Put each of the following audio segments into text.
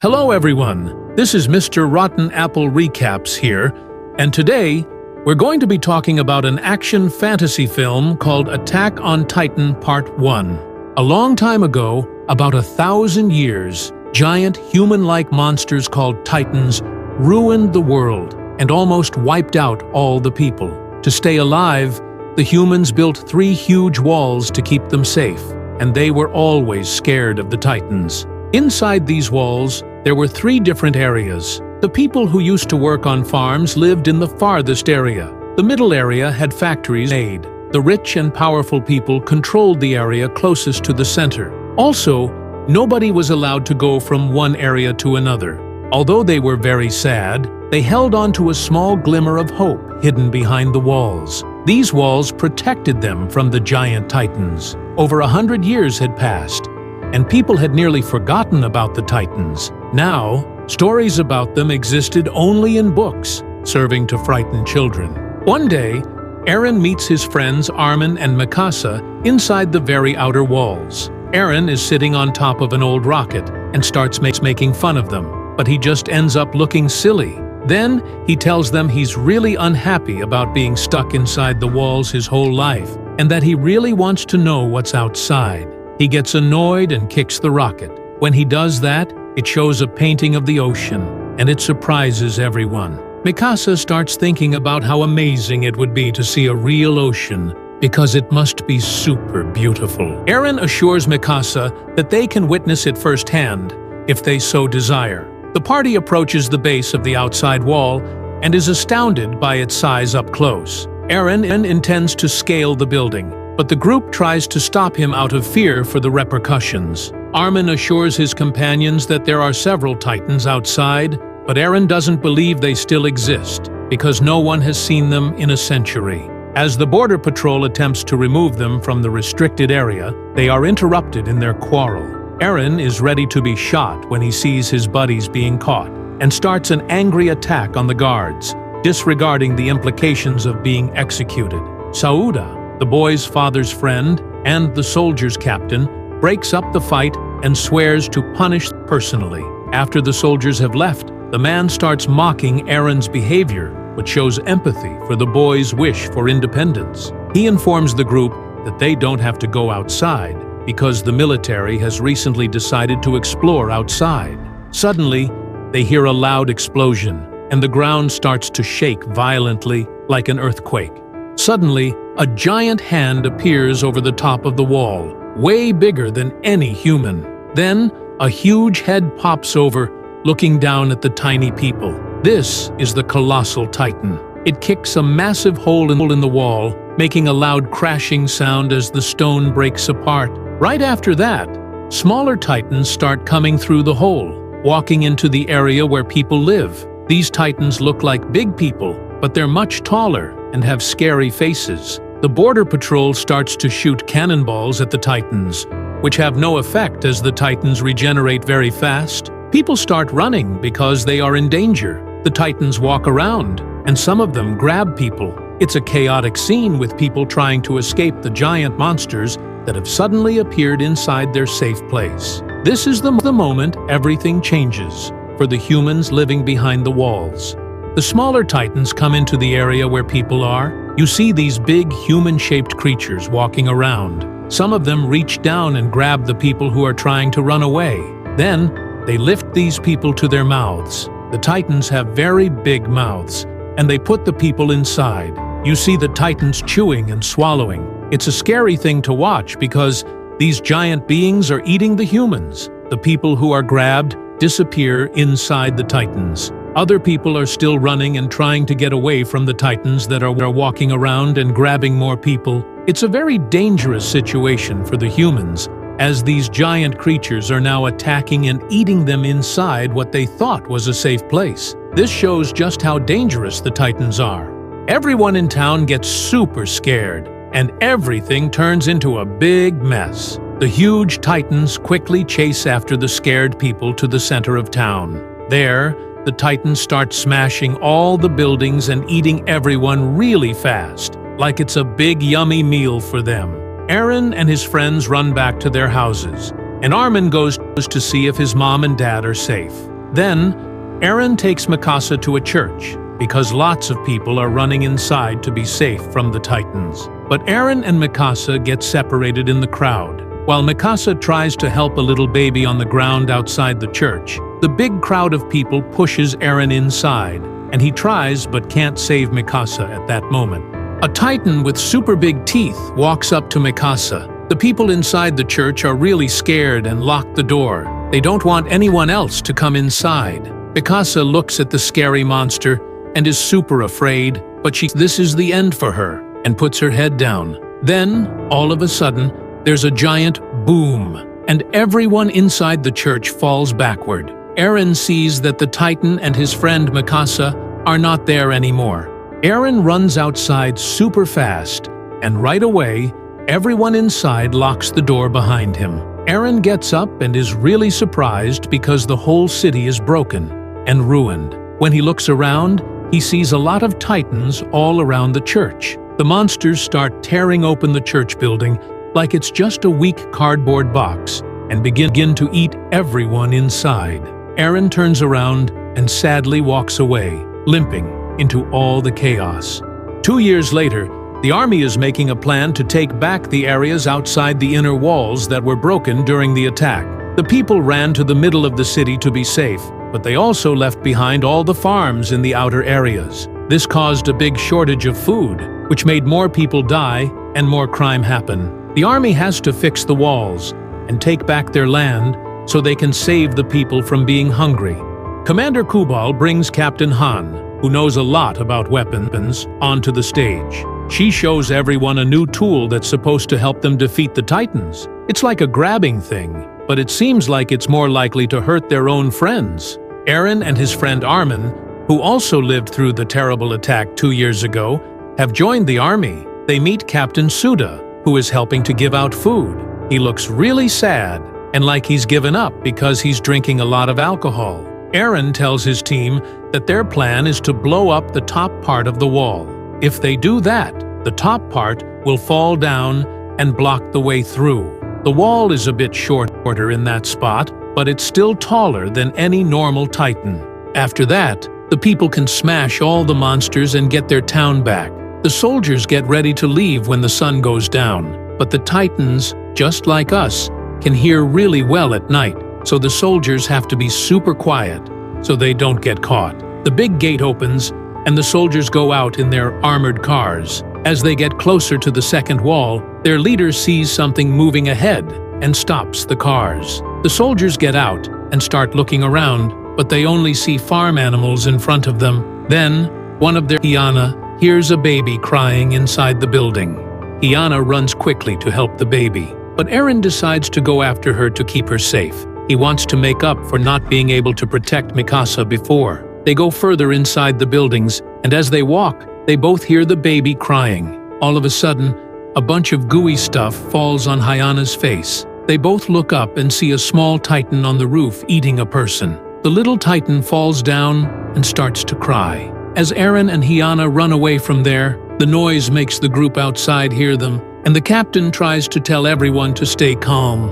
Hello everyone, this is Mr. Rotten Apple Recaps here, and today we're going to be talking about an action fantasy film called Attack on Titan Part 1. A long time ago, about 1,000 years, giant human-like monsters called Titans ruined the world and almost wiped out all the people. To stay alive, the humans built 3 huge walls to keep them safe, and they were always scared of the Titans. Inside these walls, there were 3 different areas. The people who used to work on farms lived in the farthest area. The middle area had factories made. The rich and powerful people controlled the area closest to the center. Also, nobody was allowed to go from one area to another. Although they were very sad, they held on to a small glimmer of hope hidden behind the walls. These walls protected them from the giant Titans. Over 100 years had passed, and people had nearly forgotten about the Titans. Now, stories about them existed only in books, serving to frighten children. One day, Eren meets his friends Armin and Mikasa inside the very outer walls. Eren is sitting on top of an old rocket and starts making fun of them, but he just ends up looking silly. Then, he tells them he's really unhappy about being stuck inside the walls his whole life, and that he really wants to know what's outside. He gets annoyed and kicks the rocket. When he does that, it shows a painting of the ocean, and it surprises everyone. Mikasa starts thinking about how amazing it would be to see a real ocean, because it must be super beautiful. Eren assures Mikasa that they can witness it firsthand, if they so desire. The party approaches the base of the outside wall and is astounded by its size up close. Eren intends to scale the building, but the group tries to stop him out of fear for the repercussions. Armin assures his companions that there are several Titans outside, but Eren doesn't believe they still exist, because no one has seen them in a century. As the border patrol attempts to remove them from the restricted area, they are interrupted in their quarrel. Eren is ready to be shot when he sees his buddies being caught, and starts an angry attack on the guards, disregarding the implications of being executed. Sauda, the boy's father's friend and the soldier's captain, breaks up the fight and swears to punish personally. After the soldiers have left, the man starts mocking Eren's behavior, but shows empathy for the boy's wish for independence. He informs the group that they don't have to go outside because the military has recently decided to explore outside. Suddenly, they hear a loud explosion, and the ground starts to shake violently like an earthquake. Suddenly, a giant hand appears over the top of the wall, way bigger than any human. Then, a huge head pops over, looking down at the tiny people. This is the colossal Titan. It kicks a massive hole in the wall, making a loud crashing sound as the stone breaks apart. Right after that, smaller Titans start coming through the hole, walking into the area where people live. These Titans look like big people, but they're much taller and have scary faces. The border patrol starts to shoot cannonballs at the Titans, which have no effect as the Titans regenerate very fast. People start running because they are in danger. The Titans walk around, and some of them grab people. It's a chaotic scene with people trying to escape the giant monsters that have suddenly appeared inside their safe place. This is the moment everything changes for the humans living behind the walls. The smaller Titans come into the area where people are. You see these big human-shaped creatures walking around. Some of them reach down and grab the people who are trying to run away. Then, they lift these people to their mouths. The Titans have very big mouths, and they put the people inside. You see the Titans chewing and swallowing. It's a scary thing to watch because these giant beings are eating the humans. The people who are grabbed disappear inside the Titans. Other people are still running and trying to get away from the Titans that are walking around and grabbing more people. It's a very dangerous situation for the humans, as these giant creatures are now attacking and eating them inside what they thought was a safe place. This shows just how dangerous the Titans are. Everyone in town gets super scared, and everything turns into a big mess. The huge Titans quickly chase after the scared people to the center of town. There, the Titans start smashing all the buildings and eating everyone really fast, like it's a big yummy meal for them. Eren and his friends run back to their houses, and Armin goes to see if his mom and dad are safe. Then, Eren takes Mikasa to a church, because lots of people are running inside to be safe from the Titans. But Eren and Mikasa get separated in the crowd. While Mikasa tries to help a little baby on the ground outside the church, the big crowd of people pushes Eren inside, and he tries but can't save Mikasa at that moment. A Titan with super big teeth walks up to Mikasa. The people inside the church are really scared and lock the door. They don't want anyone else to come inside. Mikasa looks at the scary monster and is super afraid, but this is the end for her, and puts her head down. Then, all of a sudden, there's a giant boom, and everyone inside the church falls backward. Eren sees that the Titan and his friend Mikasa are not there anymore. Eren runs outside super fast, and right away, everyone inside locks the door behind him. Eren gets up and is really surprised because the whole city is broken and ruined. When he looks around, he sees a lot of Titans all around the church. The monsters start tearing open the church building like it's just a weak cardboard box and begin to eat everyone inside. Eren turns around and sadly walks away, limping into all the chaos. 2 years later, the army is making a plan to take back the areas outside the inner walls that were broken during the attack. The people ran to the middle of the city to be safe, but they also left behind all the farms in the outer areas. This caused a big shortage of food, which made more people die and more crime happen. The army has to fix the walls and take back their land so they can save the people from being hungry. Commander Kubal brings Captain Han, who knows a lot about weapons, onto the stage. She shows everyone a new tool that's supposed to help them defeat the Titans. It's like a grabbing thing, but it seems like it's more likely to hurt their own friends. Eren and his friend Armin, who also lived through the terrible attack 2 years ago, have joined the army. They meet Captain Suda, who is helping to give out food. He looks really sad and like he's given up because he's drinking a lot of alcohol. Eren tells his team that their plan is to blow up the top part of the wall. If they do that, the top part will fall down and block the way through. The wall is a bit shorter in that spot, but it's still taller than any normal Titan. After that, the people can smash all the monsters and get their town back. The soldiers get ready to leave when the sun goes down, but the Titans, just like us, can hear really well at night, so the soldiers have to be super quiet so they don't get caught. The big gate opens, and the soldiers go out in their armored cars. As they get closer to the second wall, their leader sees something moving ahead and stops the cars. The soldiers get out and start looking around, but they only see farm animals in front of them. Then, one of their Hyana hears a baby crying inside the building. Hyana runs quickly to help the baby, but Eren decides to go after her to keep her safe. He wants to make up for not being able to protect Mikasa before. They go further inside the buildings, and as they walk, they both hear the baby crying. All of a sudden, a bunch of gooey stuff falls on Hyana's face. They both look up and see a small Titan on the roof eating a person. The little Titan falls down and starts to cry. As Eren and Hyana run away from there, the noise makes the group outside hear them, and the captain tries to tell everyone to stay calm,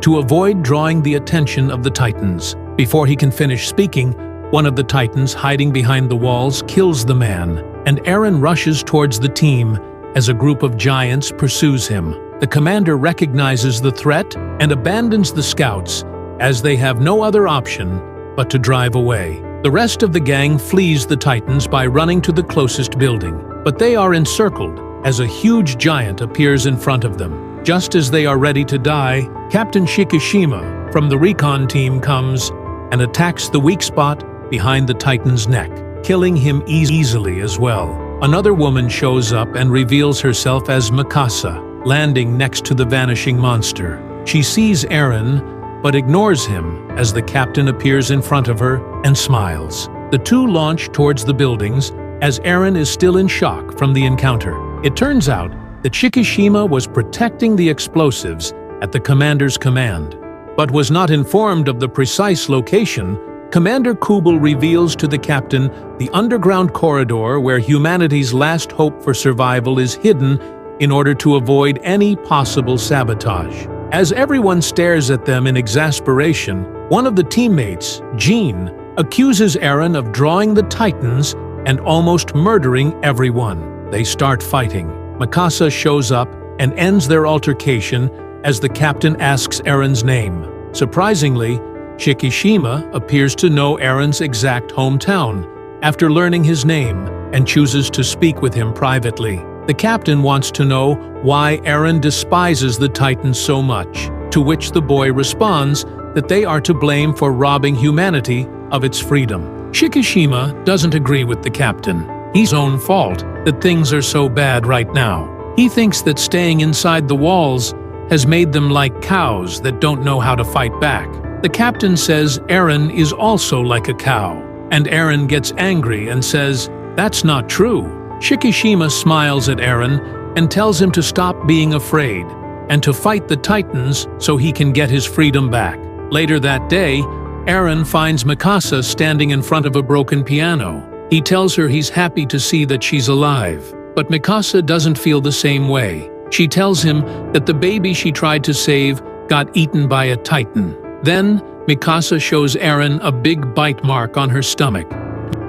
to avoid drawing the attention of the Titans. Before he can finish speaking, one of the Titans hiding behind the walls kills the man, and Eren rushes towards the team as a group of giants pursues him. The commander recognizes the threat and abandons the scouts as they have no other option but to drive away. The rest of the gang flees the Titans by running to the closest building, but they are encircled as a huge giant appears in front of them. Just as they are ready to die, Captain Shikishima from the recon team comes and attacks the weak spot behind the Titan's neck, killing him easily as well. Another woman shows up and reveals herself as Mikasa, landing next to the vanishing monster. She sees Eren, but ignores him as the captain appears in front of her and smiles. The two launch towards the buildings as Eren is still in shock from the encounter. It turns out that Shikishima was protecting the explosives at the commander's command, but was not informed of the precise location. Commander Kubal reveals to the captain the underground corridor where humanity's last hope for survival is hidden in order to avoid any possible sabotage. As everyone stares at them in exasperation, one of the teammates, Jean, accuses Eren of drawing the Titans and almost murdering everyone. They start fighting. Mikasa shows up and ends their altercation as the captain asks Eren's name. Surprisingly, Shikishima appears to know Eren's exact hometown after learning his name and chooses to speak with him privately. The captain wants to know why Eren despises the Titans so much, to which the boy responds that they are to blame for robbing humanity of its freedom. Shikishima doesn't agree with the captain. His own fault that things are so bad right now. He thinks that staying inside the walls has made them like cows that don't know how to fight back. The captain says Eren is also like a cow, and Eren gets angry and says, "That's not true." Shikishima smiles at Eren and tells him to stop being afraid and to fight the Titans so he can get his freedom back. Later that day, Eren finds Mikasa standing in front of a broken piano. He tells her he's happy to see that she's alive, but Mikasa doesn't feel the same way. She tells him that the baby she tried to save got eaten by a Titan. Then, Mikasa shows Eren a big bite mark on her stomach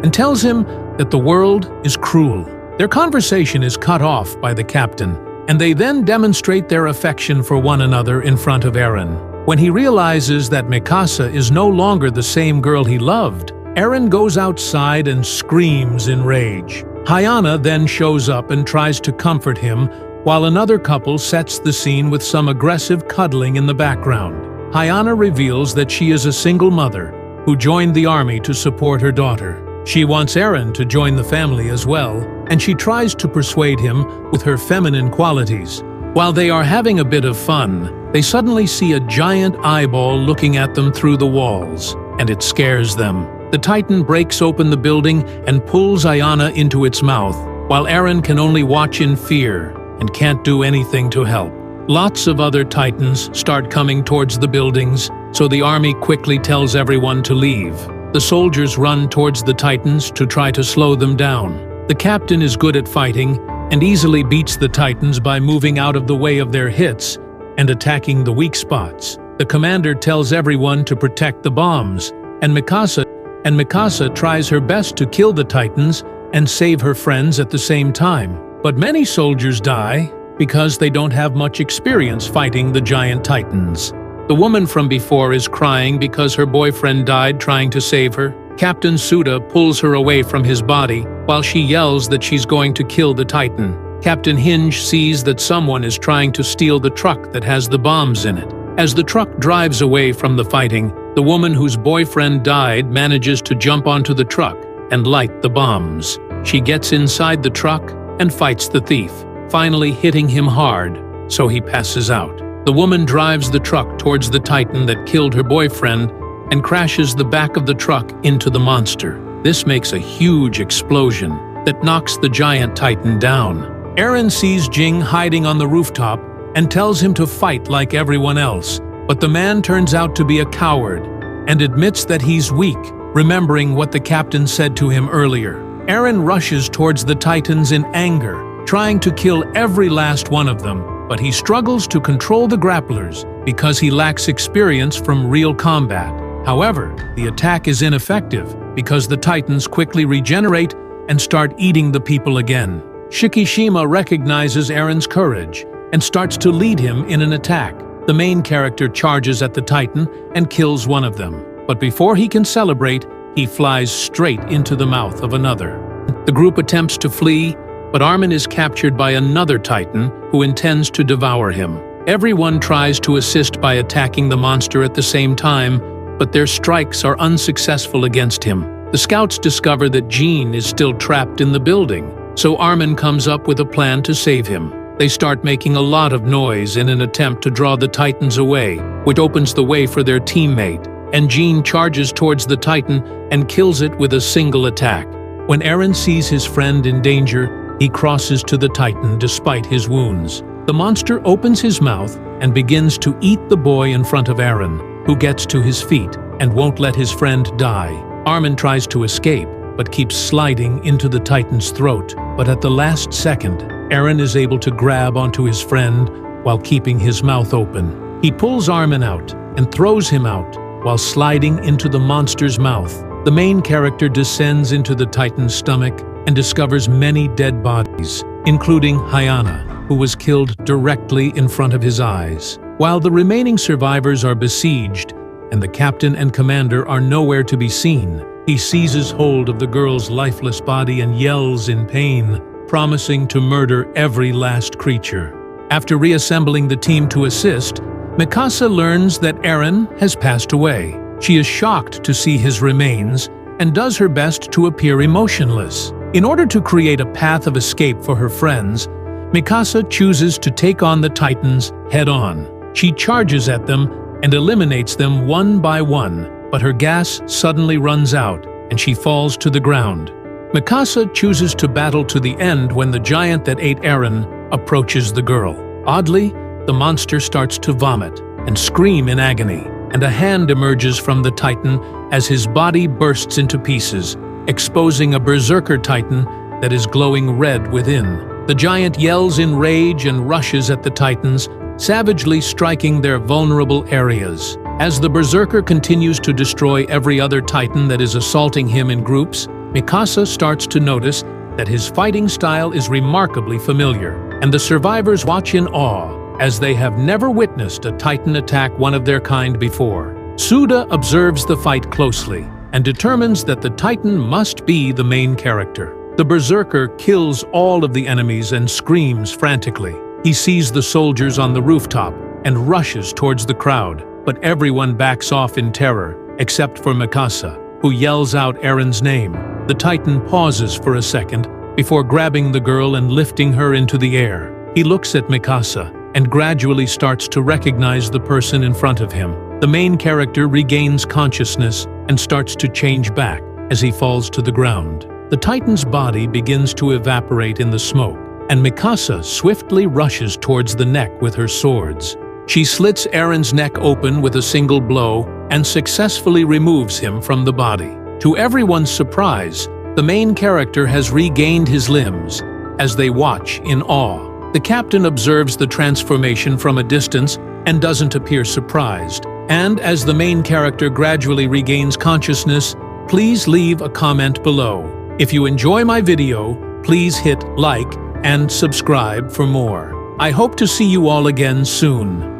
and tells him that the world is cruel. Their conversation is cut off by the captain, and they then demonstrate their affection for one another in front of Eren. When he realizes that Mikasa is no longer the same girl he loved, Eren goes outside and screams in rage. Hyana then shows up and tries to comfort him, while another couple sets the scene with some aggressive cuddling in the background. Hyana reveals that she is a single mother who joined the army to support her daughter. She wants Eren to join the family as well, and she tries to persuade him with her feminine qualities. While they are having a bit of fun, they suddenly see a giant eyeball looking at them through the walls, and it scares them. The Titan breaks open the building and pulls Hyana into its mouth, while Eren can only watch in fear and can't do anything to help. Lots of other Titans start coming towards the buildings, so the army quickly tells everyone to leave. The soldiers run towards the Titans to try to slow them down. The captain is good at fighting and easily beats the Titans by moving out of the way of their hits and attacking the weak spots. The commander tells everyone to protect the bombs, and Mikasa tries her best to kill the Titans and save her friends at the same time. But many soldiers die because they don't have much experience fighting the giant Titans. The woman from before is crying because her boyfriend died trying to save her. Captain Suda pulls her away from his body while she yells that she's going to kill the Titan. Captain Hinge sees that someone is trying to steal the truck that has the bombs in it. As the truck drives away from the fighting, the woman whose boyfriend died manages to jump onto the truck and light the bombs. She gets inside the truck and fights the thief, finally hitting him hard, so he passes out. The woman drives the truck towards the Titan that killed her boyfriend and crashes the back of the truck into the monster. This makes a huge explosion that knocks the giant Titan down. Eren sees Jing hiding on the rooftop and tells him to fight like everyone else, but the man turns out to be a coward and admits that he's weak, remembering what the captain said to him earlier. Eren rushes towards the Titans in anger, trying to kill every last one of them, but he struggles to control the grapplers because he lacks experience from real combat. However, the attack is ineffective because the Titans quickly regenerate and start eating the people again. Shikishima recognizes Eren's courage and starts to lead him in an attack. The main character charges at the Titan and kills one of them, but before he can celebrate, he flies straight into the mouth of another. The group attempts to flee, but Armin is captured by another Titan who intends to devour him. Everyone tries to assist by attacking the monster at the same time, but their strikes are unsuccessful against him. The scouts discover that Jean is still trapped in the building, so Armin comes up with a plan to save him. They start making a lot of noise in an attempt to draw the Titans away, which opens the way for their teammate, and Jean charges towards the Titan and kills it with a single attack. When Eren sees his friend in danger, he crosses to the Titan despite his wounds. The monster opens his mouth and begins to eat the boy in front of Eren, who gets to his feet and won't let his friend die. Armin tries to escape, but keeps sliding into the Titan's throat. But at the last second, Eren is able to grab onto his friend while keeping his mouth open. He pulls Armin out and throws him out while sliding into the monster's mouth. The main character descends into the Titan's stomach and discovers many dead bodies, including Hyana, who was killed directly in front of his eyes. While the remaining survivors are besieged and the captain and commander are nowhere to be seen, he seizes hold of the girl's lifeless body and yells in pain, promising to murder every last creature. After reassembling the team to assist, Mikasa learns that Eren has passed away. She is shocked to see his remains and does her best to appear emotionless. In order to create a path of escape for her friends, Mikasa chooses to take on the Titans head-on. She charges at them and eliminates them one by one, but her gas suddenly runs out and she falls to the ground. Mikasa chooses to battle to the end when the giant that ate Eren approaches the girl. Oddly, the monster starts to vomit and scream in agony, and a hand emerges from the Titan as his body bursts into pieces, exposing a berserker Titan that is glowing red within. The giant yells in rage and rushes at the Titans, savagely striking their vulnerable areas. As the berserker continues to destroy every other Titan that is assaulting him in groups, Mikasa starts to notice that his fighting style is remarkably familiar, and the survivors watch in awe as they have never witnessed a Titan attack one of their kind before. Suda observes the fight closely and determines that the Titan must be the main character. The berserker kills all of the enemies and screams frantically. He sees the soldiers on the rooftop and rushes towards the crowd, but everyone backs off in terror, except for Mikasa, who yells out Eren's name. The Titan pauses for a second before grabbing the girl and lifting her into the air. He looks at Mikasa and gradually starts to recognize the person in front of him. The main character regains consciousness and starts to change back as he falls to the ground. The Titan's body begins to evaporate in the smoke, and Mikasa swiftly rushes towards the neck with her swords. She slits Eren's neck open with a single blow and successfully removes him from the body. To everyone's surprise, the main character has regained his limbs as they watch in awe. The captain observes the transformation from a distance and doesn't appear surprised. And as the main character gradually regains consciousness, please leave a comment below. If you enjoy my video, please hit like and subscribe for more. I hope to see you all again soon.